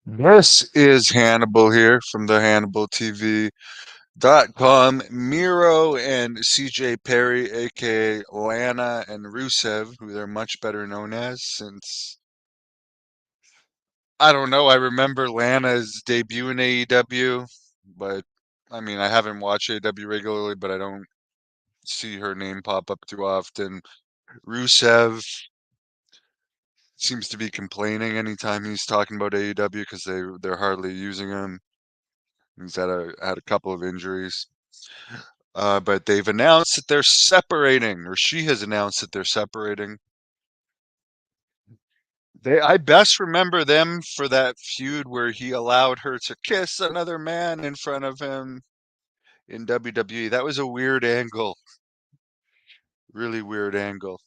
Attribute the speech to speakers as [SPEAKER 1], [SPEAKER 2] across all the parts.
[SPEAKER 1] This is Hannibal here from the HannibalTV.com. Miro and CJ Perry, aka Lana and Rusev, who they're much better known as since I don't know, I remember Lana's debut in AEW, but I mean I haven't watched AEW regularly, but I don't see her name pop up too often. Rusev seems to be complaining anytime he's talking about AEW because they're hardly using him. He's had a couple of injuries. But they've announced that they're separating, or she has announced that they're separating. I best remember them for that feud where he allowed her to kiss another man in front of him in WWE. That was a weird angle, really weird angle.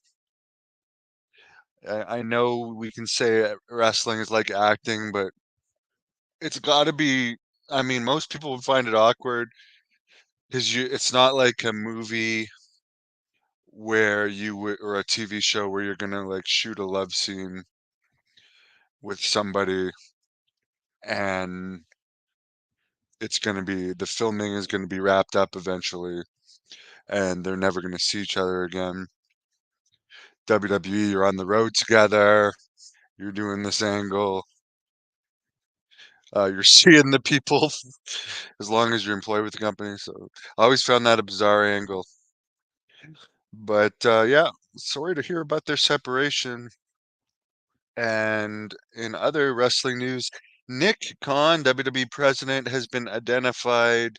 [SPEAKER 1] I know we can say wrestling is like acting, but it's got to be. I mean, most people would find it awkward because it's not like a movie where you would, or a TV show where you're gonna like shoot a love scene with somebody and it's going to be the filming is going to be wrapped up eventually and they're never going to see each other again. WWE, you're on the road together, you're doing this angle, you're seeing the people as long as you're employed with the company. So I always found that a bizarre angle. But yeah, sorry to hear about their separation. And in other wrestling news, Nick Khan, WWE president, has been identified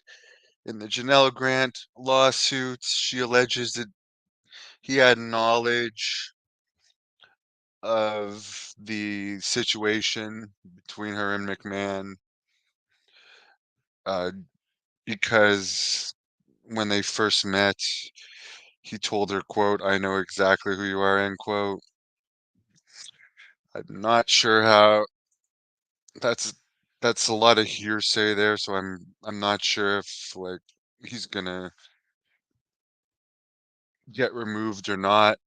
[SPEAKER 1] in the Janelle Grant lawsuits. She alleges that he had knowledge of the situation between her and McMahon uh, because when they first met, he told her, quote, "I know exactly who you are," end quote. I'm not sure how that's that's a lot of hearsay there, so I'm not sure if like he's gonna get removed or not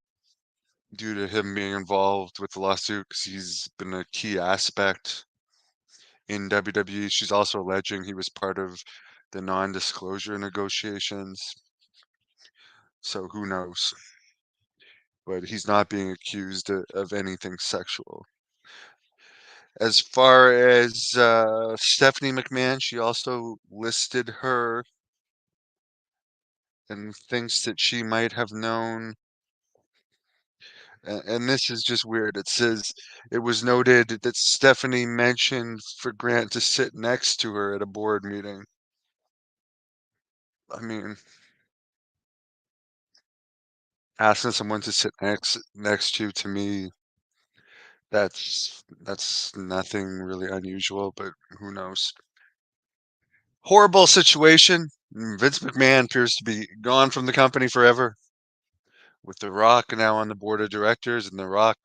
[SPEAKER 1] due to him being involved with the lawsuit because he's been a key aspect in WWE. She's also alleging he was part of the non-disclosure negotiations. So who knows? But he's not being accused of anything sexual. As far as Stephanie McMahon, she also listed her and thinks that she might have known. And this is just weird. It says it was noted that Stephanie mentioned for Grant to sit next to her at a board meeting. I mean, asking someone to sit next to me, that's nothing really unusual, but who knows? Horrible situation. Vince McMahon appears to be gone from the company forever, with The Rock now on the board of directors, and The Rock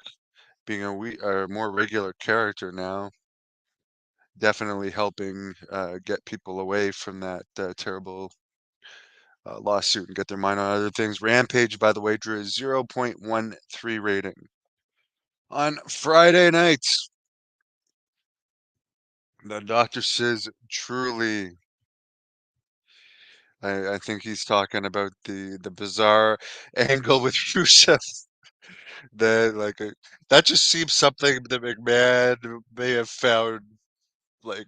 [SPEAKER 1] being a more regular character now, definitely helping get people away from that terrible lawsuit and get their mind on other things. Rampage, by the way, drew a 0.13 rating on Friday nights. The doctor says truly. I think he's talking about the bizarre angle with Rusev. That that just seems something that McMahon may have found like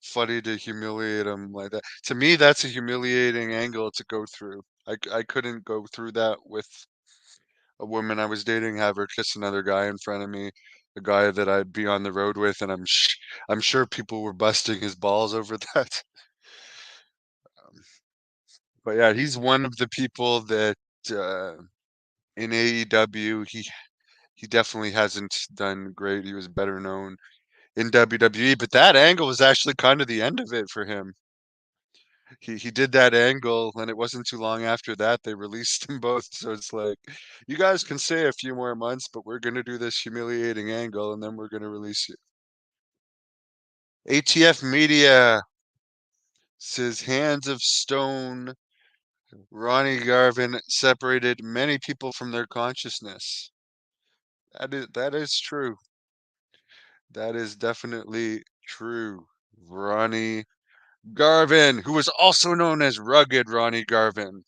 [SPEAKER 1] funny to humiliate him like that. To me, that's a humiliating angle to go through. I couldn't go through that with a woman I was dating, have her kiss another guy in front of me, a guy that I'd be on the road with, and I'm sure people were busting his balls over that. But yeah, he's one of the people that uh, in AEW he definitely hasn't done great. He was better known in WWE, but that angle was actually kind of the end of it for him. He did that angle, and it wasn't too long after that they released them both. So it's like, you guys can stay a few more months, but we're gonna do this humiliating angle, and then we're gonna release you. ATF Media says Hands of Stone. Ronnie Garvin separated many people from their consciousness. That is true. That is definitely True. Ronnie Garvin, who was also known as Rugged Ronnie Garvin.